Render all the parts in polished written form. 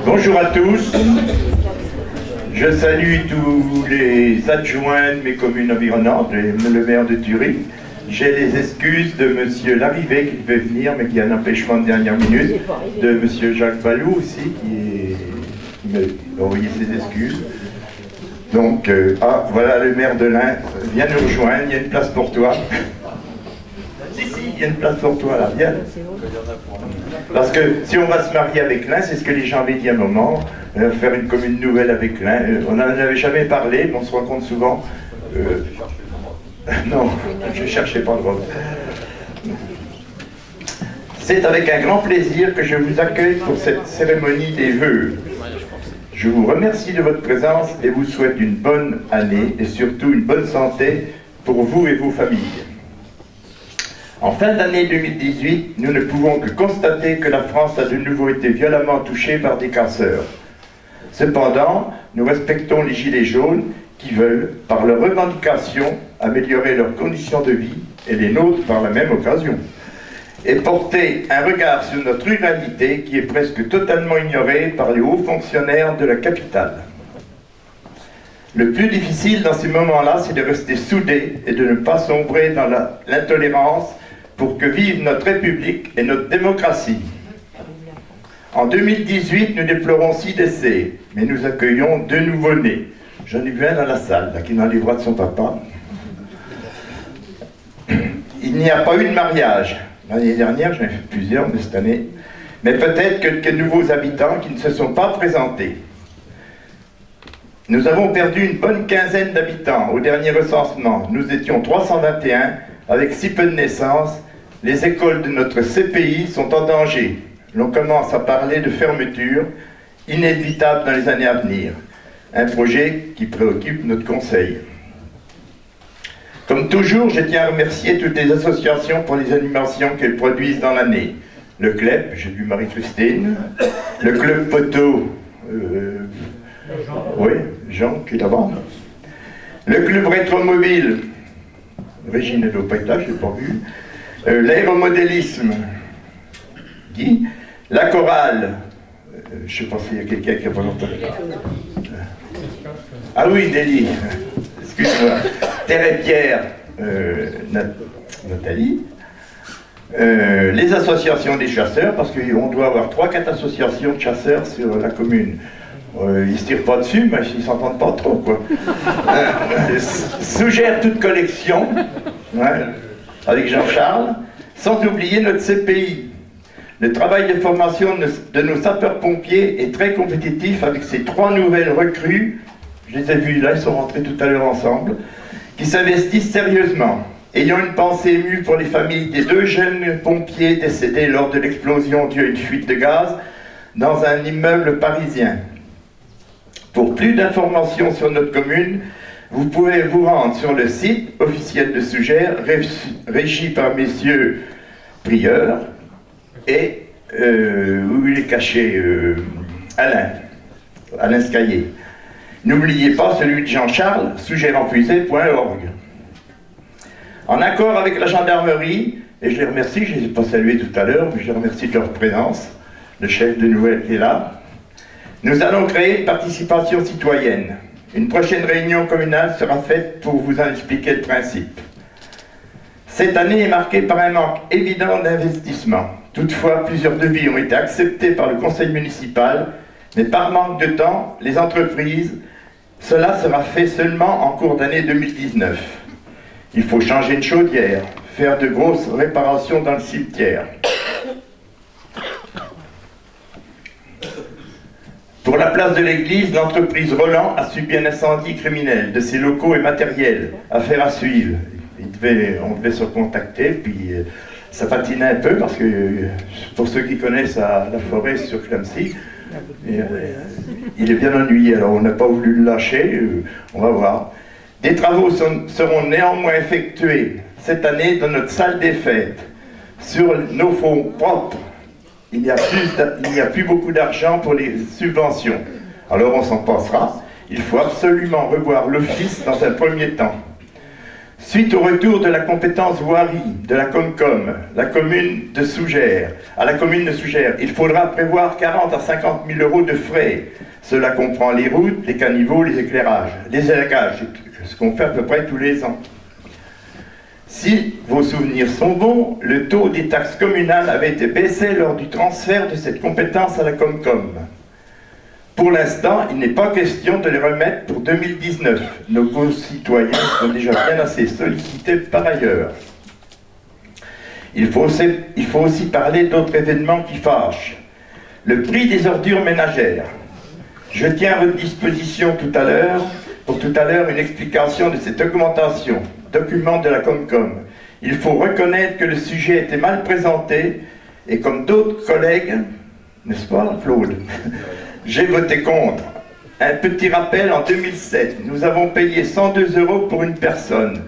Bonjour à tous, je salue tous les adjoints de mes communes environnantes, le maire de Thury. J'ai les excuses de monsieur Larrivé qui devait venir mais qui a un empêchement de dernière minute, de monsieur Jacques Balou aussi qui m'a envoyé ses excuses. Donc, voilà le maire de l'Ain, viens nous rejoindre, il y a une place pour toi. Si, il y a une place pour toi là, viens. Parce que si on va se marier avec l'Ain, c'est ce que les gens avaient dit à un moment, faire une commune nouvelle avec l'Ain. On n'en avait jamais parlé, mais on se rend compte souvent. Non, je ne cherchais pas le rôle. C'est avec un grand plaisir que je vous accueille pour cette cérémonie des vœux. Je vous remercie de votre présence et vous souhaite une bonne année et surtout une bonne santé pour vous et vos familles. En fin d'année 2018, nous ne pouvons que constater que la France a de nouveau été violemment touchée par des cancers. Cependant, nous respectons les Gilets jaunes qui veulent, par leurs revendications, améliorer leurs conditions de vie et les nôtres par la même occasion, et porter un regard sur notre ruralité qui est presque totalement ignorée par les hauts fonctionnaires de la capitale. Le plus difficile dans ces moments-là, c'est de rester soudés et de ne pas sombrer dans l'intolérance pour que vive notre République et notre démocratie. En 2018, nous déplorons 6 décès, mais nous accueillons 2 nouveau-nés. J'en ai vu un dans la salle, là, qui est dans les bras de son papa. Il n'y a pas eu de mariage. L'année dernière, j'en ai fait plusieurs, mais cette année. Mais peut-être quelques nouveaux habitants qui ne se sont pas présentés. Nous avons perdu une bonne quinzaine d'habitants au dernier recensement. Nous étions 321, avec si peu de naissances. Les écoles de notre CPI sont en danger. L'on commence à parler de fermeture, inévitable dans les années à venir. Un projet qui préoccupe notre conseil. Comme toujours, je tiens à remercier toutes les associations pour les animations qu'elles produisent dans l'année. Le CLEP, j'ai vu Marie-Christine, le Club Poteau, oui, Jean qui est là-bas. Le Club Rétromobile, Régine ne doit pas être là, je ne l'ai pas vu. L'aéromodélisme, Guy. La chorale, je ne sais pas s'il y a quelqu'un qui a pas entendu. Ah oui, Délie, excuse-moi. Terre et Pierre, Nathalie. Les associations des chasseurs, parce qu'on doit avoir 3-4 associations de chasseurs sur la commune. Ils ne se tirent pas dessus, mais ils ne s'entendent pas trop, quoi. Sous-gère toute collection, ouais, avec Jean-Charles, sans oublier notre CPI. Le travail de formation de nos sapeurs-pompiers est très compétitif avec ces 3 nouvelles recrues, je les ai vues là, ils sont rentrés tout à l'heure ensemble, qui s'investissent sérieusement, ayant une pensée émue pour les familles des 2 jeunes pompiers décédés lors de l'explosion due à une fuite de gaz dans un immeuble parisien. Pour plus d'informations sur notre commune, vous pouvez vous rendre sur le site officiel de Sougères, régi par messieurs prieurs, et où il est caché Alain Scaillé. N'oubliez pas celui de Jean-Charles, sougèresenfusée.org. En accord avec la gendarmerie, et je les remercie, je ne les ai pas salués tout à l'heure, mais je les remercie de leur présence, le chef de Nouvelle qui est là, nous allons créer une participation citoyenne. Une prochaine réunion communale sera faite pour vous en expliquer le principe. Cette année est marquée par un manque évident d'investissement. Toutefois, plusieurs devis ont été acceptés par le conseil municipal, mais par manque de temps, les entreprises, cela sera fait seulement en cours d'année 2019. Il faut changer une chaudière, faire de grosses réparations dans le cimetière. Pour la place de l'église, l'entreprise Roland a subi un incendie criminel de ses locaux et matériels. Affaire à suivre. On devait se contacter, puis ça patinait un peu parce que pour ceux qui connaissent la forêt sur Clamcy, Et, il est bien ennuyé, alors on n'a pas voulu le lâcher, on va voir. Des travaux seront néanmoins effectués cette année dans notre salle des fêtes, sur nos fonds propres. Il n'y a plus beaucoup d'argent pour les subventions. Alors on s'en passera. Il faut absolument revoir l'office dans un premier temps. Suite au retour de la compétence voirie de la Comcom, la commune de Sougères, à la commune de Sougères, il faudra prévoir 40 à 50 000 euros de frais. Cela comprend les routes, les caniveaux, les éclairages, ce qu'on fait à peu près tous les ans. Si vos souvenirs sont bons, le taux des taxes communales avait été baissé lors du transfert de cette compétence à la Comcom. Pour l'instant, il n'est pas question de les remettre pour 2019. Nos concitoyens sont déjà bien assez sollicités par ailleurs. Il faut aussi parler d'autres événements qui fâchent. Le prix des ordures ménagères. Je tiens à votre disposition pour tout à l'heure une explication de cette augmentation. Document de la Comcom. Il faut reconnaître que le sujet était mal présenté et comme d'autres collègues, n'est-ce pas Claude, j'ai voté contre. Un petit rappel, en 2007, nous avons payé 102 € pour une personne,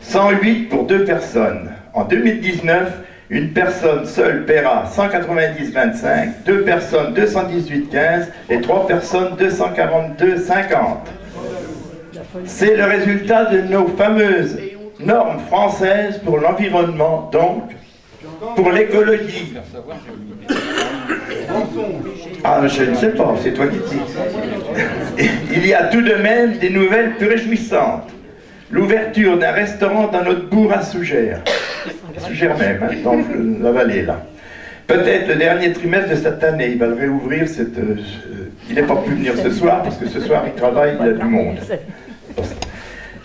108 pour 2 personnes. En 2019, une personne seule paiera 190,25, 2 personnes 218,15 et 3 personnes 242,50. C'est le résultat de nos fameuses normes françaises pour l'environnement, donc pour l'écologie. Ah, je ne sais pas, c'est toi qui dis. Il y a tout de même des nouvelles plus réjouissantes. L'ouverture d'un restaurant dans notre bourg à Sougères. Sougères même, hein, dans la vallée là. Peut-être le dernier trimestre de cette année, il va le réouvrir. Il n'est pas pu venir ce soir, parce que ce soir il travaille, il y a du monde.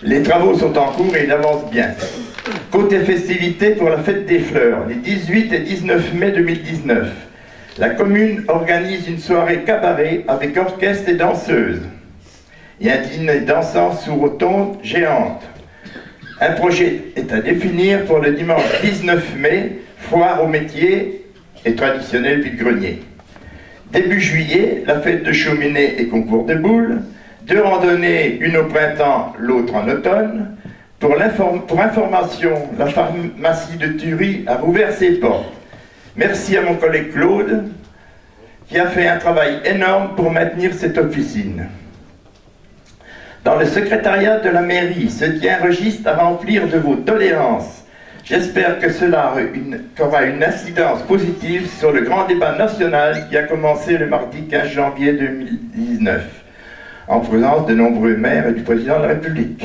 Les travaux sont en cours et ils avancent bien. Côté festivités pour la fête des fleurs, les 18 et 19 mai 2019, la commune organise une soirée cabaret avec orchestre et danseuses et un dîner dansant sous rotonde géante. Un projet est à définir pour le dimanche 19 mai, foire aux métiers et traditionnel vide-grenier. Début juillet, la fête de cheminée et concours de boules. 2 randonnées, une au printemps, l'autre en automne. Pour information, la pharmacie de Thury a rouvert ses portes. Merci à mon collègue Claude, qui a fait un travail énorme pour maintenir cette officine. Dans le secrétariat de la mairie se tient un registre à remplir de vos doléances. J'espère que cela aura une incidence positive sur le grand débat national qui a commencé le mardi 15 janvier 2019. En présence de nombreux maires et du président de la République.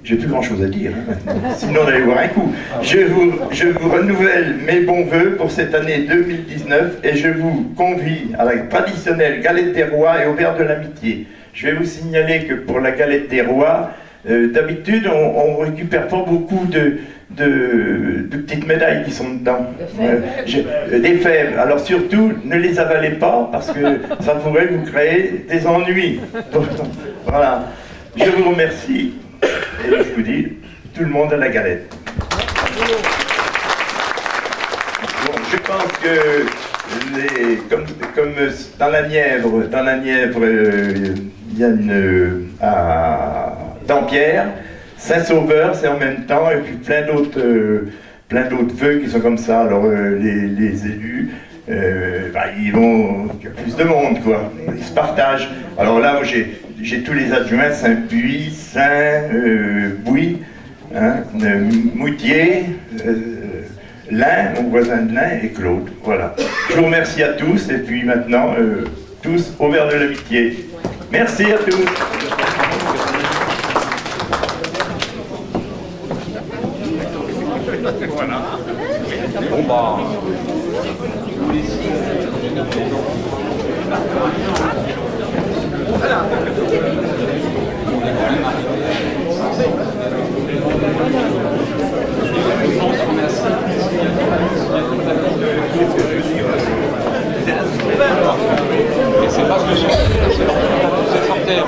J'ai plus grand chose à dire, hein, maintenant. Sinon on allait voir un coup. Je vous renouvelle mes bons voeux pour cette année 2019 et je vous convie à la traditionnelle galette des rois et au verre de l'amitié. Je vais vous signaler que pour la galette des rois, d'habitude on récupère pas beaucoup de petites médailles qui sont dedans. Des fèves. Alors surtout, ne les avalez pas parce que ça pourrait vous créer des ennuis. Voilà. Je vous remercie et je vous dis, tout le monde à la galette. Bon, je pense que comme dans la Nièvre, il y a à Dampierre, Saint-Sauveur, c'est en même temps, et puis plein d'autres vœux qui sont comme ça. Alors les élus, il y a plus de monde, quoi. Ils se partagent. Alors là, moi, j'ai tous les adjoints, Saint-Puy, Saint-Bouy, hein, Moutier, Lin, mon voisin de Lin, et Claude. Voilà. Je vous remercie à tous, et puis maintenant, tous au verre de l'amitié. Merci à tous. Voilà. Bon bah. C'est pas ce que c'est sortir.